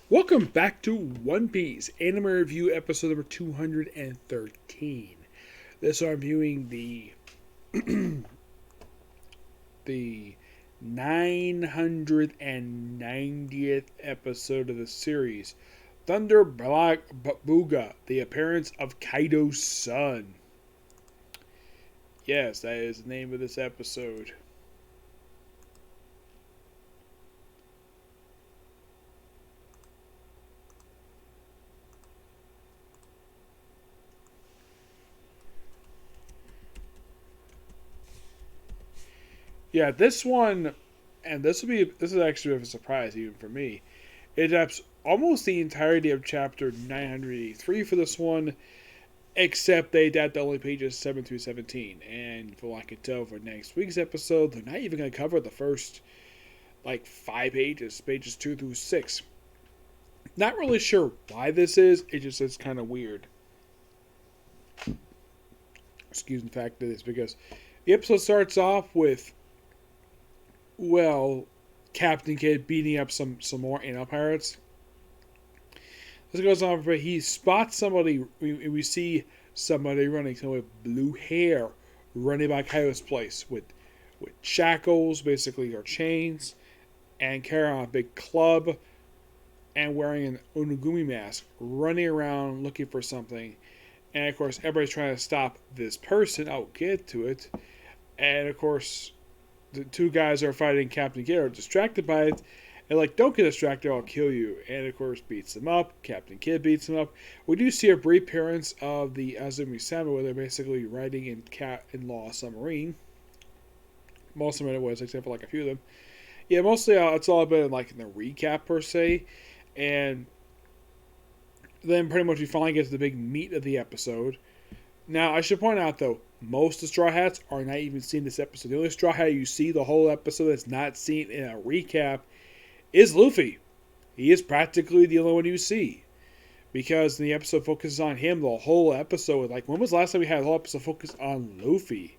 Welcome back to One Piece Anime Review episode number 213. This I'm viewing the 990th episode of the series, Thunder Bagua, the appearance of Kaido's son. Yes, that is the name of this episode. Yeah, this one, and this is actually a surprise even for me. It adapts almost the entirety of chapter 983 for this one, except they adapt only pages 7 through 17. And from what I can tell for next week's episode, they're not even going to cover the first like 5 pages, pages 2 through 6. Not really sure why this is. It just is kind of weird. Excuse the fact that it's because the episode starts off with, well, Captain Kidd beating up some more anal pirates. This goes on, but he spots somebody. We see somebody running, someone with blue hair, running by Kaido's place with shackles, basically, or chains, and carrying a big club, and wearing an onigumi mask, running around looking for something. And of course, everybody's trying to stop this person. I'll get to it. And of course, the two guys are fighting Captain Kidd are distracted by it. And like, don't get distracted, I'll kill you. And of course, beats him up. Captain Kidd beats him up. We do see a brief appearance of the Azumi Sama, where they're basically riding in Cat-in-Law submarine. Most of it was, except for like a few of them. Yeah, mostly it's all been like in the recap per se. And then pretty much we finally get to the big meat of the episode. Now, I should point out though, most of the Straw Hats are not even seen this episode. The only Straw Hat you see the whole episode that's not seen in a recap is Luffy. He is practically the only one you see. Because the episode focuses on him the whole episode. Like, when was the last time we had a whole episode focused on Luffy?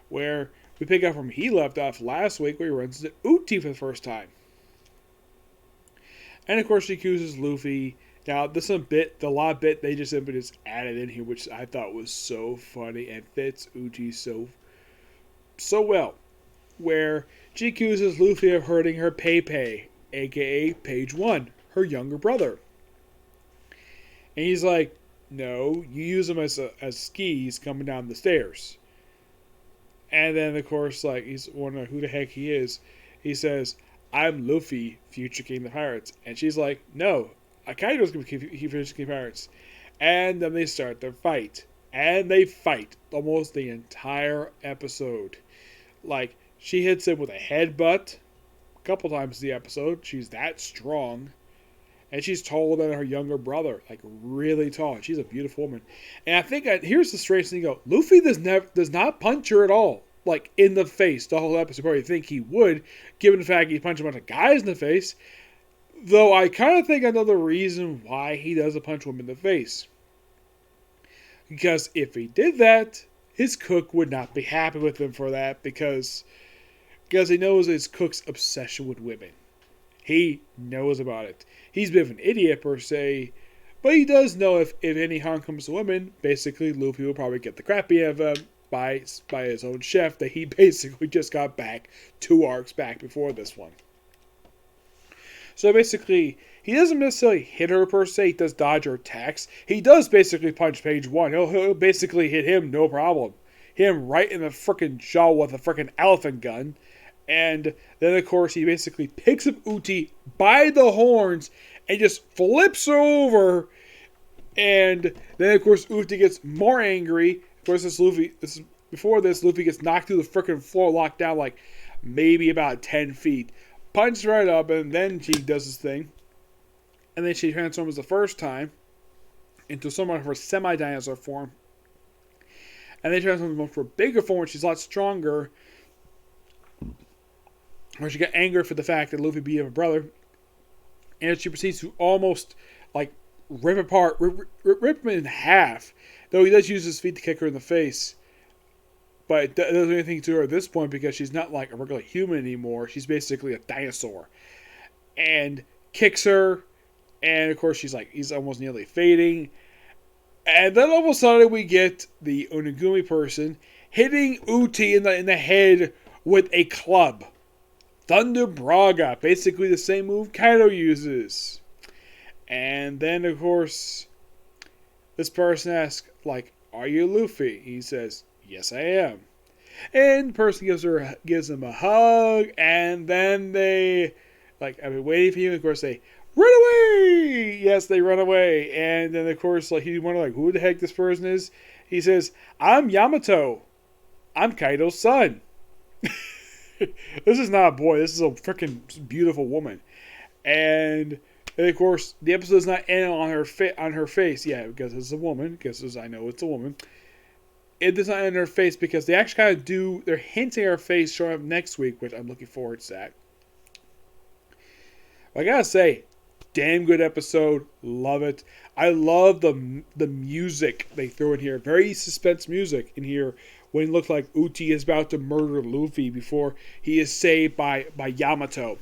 Where we pick up from he left off last week where he runs into Uti for the first time. And of course she accuses Luffy. Now, this is the lot bit they just simply just added in here, which I thought was so funny and fits Uchi so well. Where she accuses Luffy of hurting her Pei, aka Page 1, her younger brother. And he's like, no, you use them as skis coming down the stairs. And then, of course, like, he's wondering who the heck he is. He says, I'm Luffy, future king of the pirates. And she's like, no, Kaido's going to be future king of the pirates. And then they start their fight. And they fight almost the entire episode. Like, she hits him with a headbutt a couple times in the episode. She's that strong. And she's taller than her younger brother. Like, really tall. She's a beautiful woman. And I think, here's the strange thing, Luffy does not punch her at all. Like, in the face the whole episode. Probably think he would, given the fact he punched a bunch of guys in the face. Though I kind of think another reason why he doesn't punch women in the face. Because if he did that, his cook would not be happy with him for that. Because he knows his cook's obsession with women. He knows about it. He's a bit of an idiot per se, but he does know if any harm comes to women, basically Luffy will probably get the crap out of him by his own chef that he basically just got back 2 arcs back before this one. So basically, he doesn't necessarily hit her per se. He does dodge her attacks. He does basically punch Page 1. He'll basically hit him, no problem. Hit him right in the frickin' jaw with a frickin' elephant gun. And then, of course, he basically picks up Uti by the horns and just flips her over. And then, of course, Uti gets more angry. Of course, Luffy gets knocked through the freaking floor, locked down like maybe about 10 feet. Punches right up, and then she does this thing. And then she transforms the first time into some of her semi-dinosaur form. And then transforms into a bigger form, which is a lot stronger. Where she got angry for the fact that Luffy beat her brother. And she proceeds to almost, like, rip him in half. Though he does use his feet to kick her in the face. But it doesn't do anything to her at this point because she's not like a regular human anymore. She's basically a dinosaur. And kicks her And of course, he's almost nearly fading. And then all of a sudden, we get the Onigumi person hitting Uti in the head with a club. Thunder Braga, basically the same move Kaido uses. And then, of course, this person asks, like, "Are you Luffy?" He says, "Yes, I am." And the person gives him a hug, and then they, like, I've been waiting for you. And of course, they run away. Yes, they run away, and then of course, like, he wonder, like, who the heck this person is. He says, "I'm Yamato. I'm Kaido's son." This is not a boy. This is a freaking beautiful woman, and of course, the episode does not end on her face. Yeah, because it's a woman. Because I know it's a woman. It does not end on her face because they actually kind of do. They're hinting at her face showing up next week, which I'm looking forward to that. I gotta say, damn good episode. Love it. I love the music they throw in here. Very suspense music in here when it looks like Uti is about to murder Luffy before he is saved by Yamato.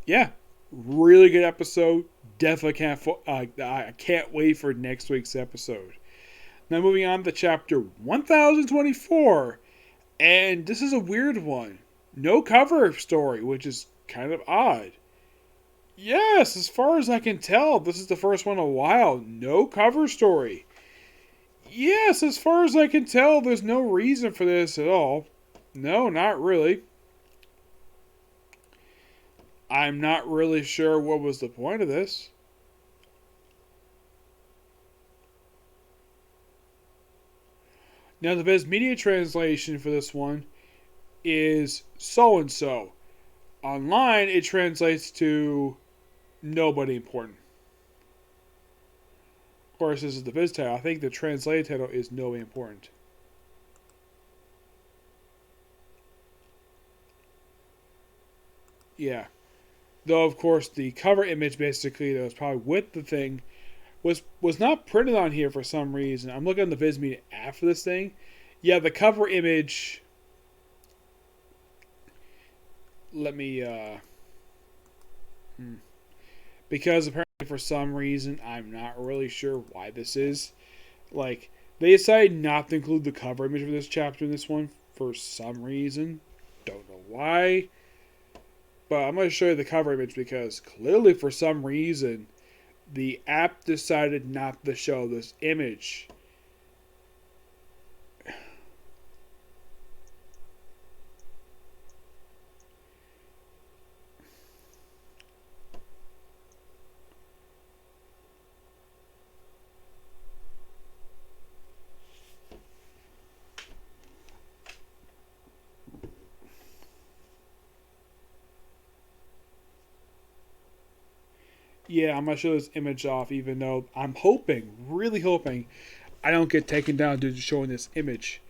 Yeah, really good episode. Definitely I can't wait for next week's episode. Now moving on to chapter 1024, and this is a weird one. No cover story, which is kind of odd. Yes, as far as I can tell, this is the first one in a while. No cover story. Yes, as far as I can tell, there's no reason for this at all. No, not really. I'm not really sure what was the point of this. Now, the Viz Media translation for this one is so and so. Online, it translates to nobody important. Of course, this is the Viz title. I think the translated title is nobody important. Yeah. Though, of course, the cover image basically that was probably with the thing was not printed on here for some reason. I'm looking at the Viz Media after this thing. Yeah, the cover image. Let me. Because apparently for some reason I'm not really sure why this is. Like, they decided not to include the cover image for this chapter in this one for some reason. Don't know why. But I'm going to show you the cover image because clearly for some reason the app decided not to show this image. Yeah, I'm going to show this image off even though I'm hoping, really hoping, I don't get taken down due to showing this image.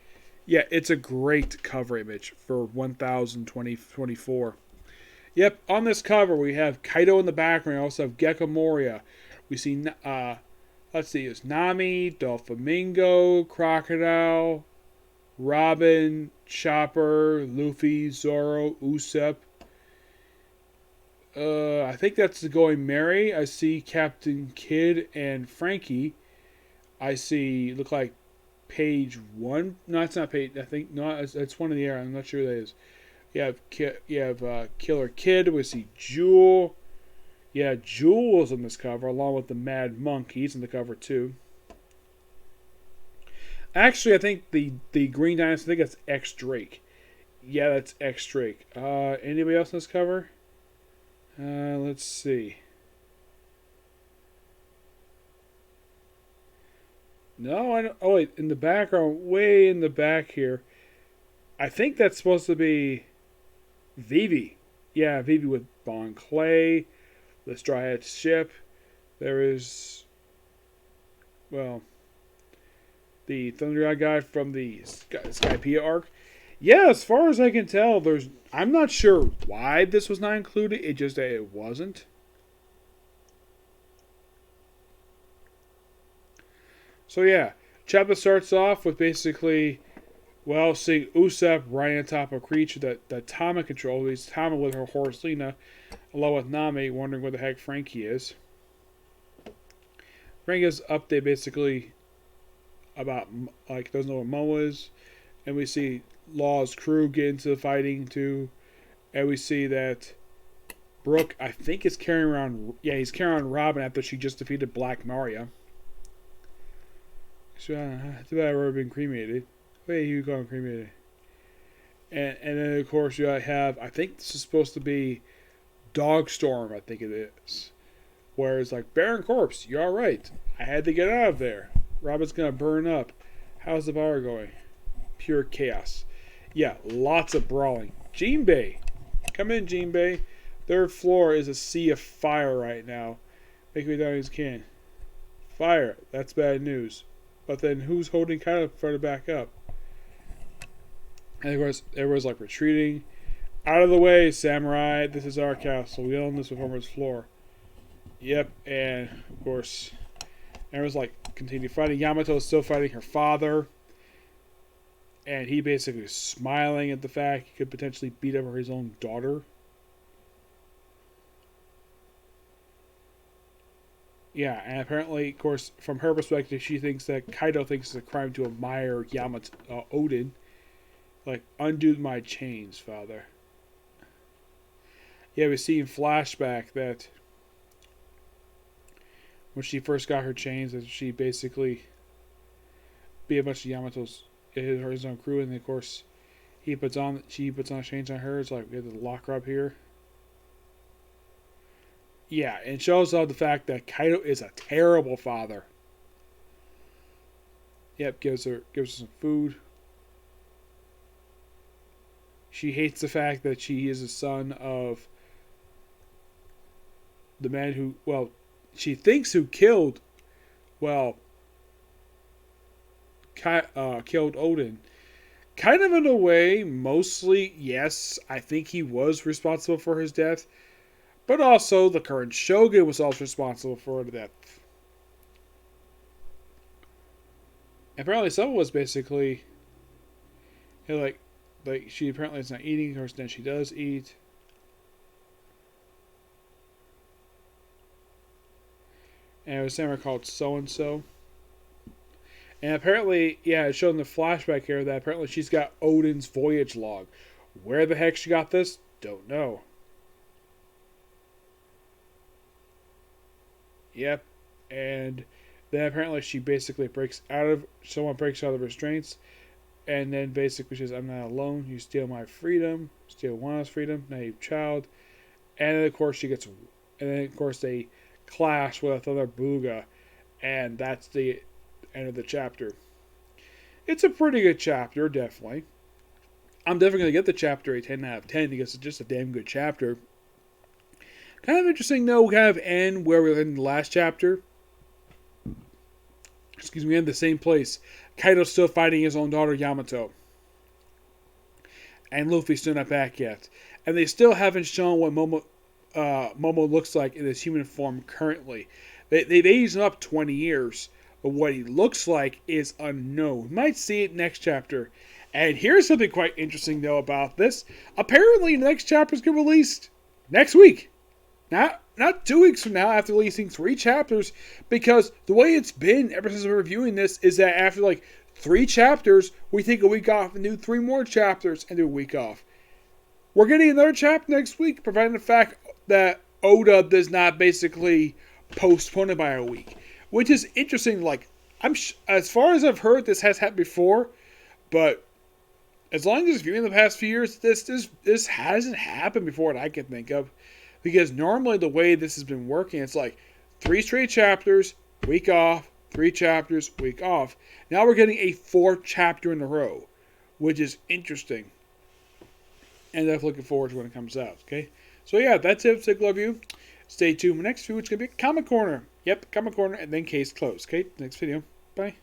Yeah, it's a great cover image for 1024. Yep, on this cover we have Kaido in the background. We also have Gecko Moria. We see, let's see, it's Nami, Doflamingo, Crocodile, Robin, Chopper, Luffy, Zoro, Usopp. I think that's the Going Merry. I see Captain Kidd and Frankie. I see, look like page one. No, it's not page. I think no, it's one in the air. I'm not sure who that is. You have Killer Kid. We see Jewel. Yeah, Jewel's on this cover along with the Mad Monk. He's on the cover too. Actually, I think the Green Dynasty. I think that's X Drake. Yeah, that's X Drake. Anybody else on this cover? Let's see. No, I don't. Oh wait, in the background, way in the back here, I think that's supposed to be Vivi. Yeah, Vivi with Bon Clay, the Straw Hat ship. There is, well, the Thunder guy from the Skypiea arc. Yeah, as far as I can tell, I'm not sure why this was not included. It just that it wasn't. So yeah, chapter starts off with basically Well, seeing Usopp riding on top of a creature that Tama controls, he's Tama with her horse Lena, along with Nami, wondering where the heck Frankie is. Frankie's update basically about, like, doesn't know what Momo is, and we see Law's crew get into the fighting too, and we see that Brooke, I think, is carrying around, he's carrying around Robin after she just defeated Black Maria. So, too bad I've already been cremated. Wait, you got cremated. And then, of course, you have, I think this is supposed to be Dogstorm, I think it is. Where it's like, Baron Corpse, you're alright. I had to get out of there. Robin's gonna burn up. How's the power going? Pure chaos. Yeah, lots of brawling. Jinbei. Come in, Jinbei. Third floor is a sea of fire right now. Make me down as can. Fire. That's bad news. But then who's holding Kaido for to back up? And of course, everyone's like retreating. Out of the way, samurai. This is our castle. We own this performer's floor. Yep, and of course, everyone's like continue fighting. Yamato is still fighting her father. And he basically is smiling at the fact he could potentially beat up his own daughter. Yeah, and apparently, of course, from her perspective, she thinks that Kaido thinks it's a crime to admire Yamato, Odin. Like, undo my chains, father. Yeah, we see in flashback that when she first got her chains, that she basically beat a bunch of Yamato's, his own crew, and then, of course, she puts on chains on her. It's like, we have to lock her up here. Yeah, and shows off the fact that Kaido is a terrible father. Yep, gives her some food. She hates the fact that she is a son of the man who, well, she thinks who killed, well, killed Odin. Kind of in a way, mostly, yes, I think he was responsible for his death. But also, the current Shogun was also responsible for the death. Apparently, someone was basically, like she apparently is not eating, or then she does eat. And it was somewhere called so and so. And apparently, yeah, it showed in the flashback here that apparently she's got Odin's voyage log. Where the heck she got this? Don't know. Yep, and then apparently she basically someone breaks out of the restraints, and then basically she says, I'm not alone, you steal my freedom, steal one of us freedom, naive child, and then of course they clash with another Booga, and that's the end of the chapter. It's a pretty good chapter, definitely. I'm definitely going to get the chapter a 10 out of 10 because it's just a damn good chapter. Kind of interesting, though, kind of end where we were in the last chapter. Excuse me, in the same place. Kaido's still fighting his own daughter, Yamato. And Luffy's still not back yet. And they still haven't shown what Momo looks like in his human form currently. They've aged him up 20 years. But what he looks like is unknown. We might see it next chapter. And here's something quite interesting, though, about this. Apparently, the next chapter is going to be released next week. Not 2 weeks from now after releasing 3 chapters, because the way it's been ever since we're reviewing this is that after like 3 chapters, we take a week off and do 3 more chapters and do a week off. We're getting another chapter next week, providing the fact that Oda does not basically postpone it by a week, which is interesting. Like, as far as I've heard, this has happened before, but as long as viewing the past few years, this hasn't happened before that I can think of. Because normally the way this has been working, it's like 3 straight chapters, week off, 3 chapters, week off. Now we're getting a 4th chapter in a row, which is interesting. And definitely looking forward to when it comes out, okay? So yeah, that's it. Take love you. Stay tuned for the next video, which is going to be Comic Corner. Yep, Comic Corner, and then case closed, okay? Next video. Bye.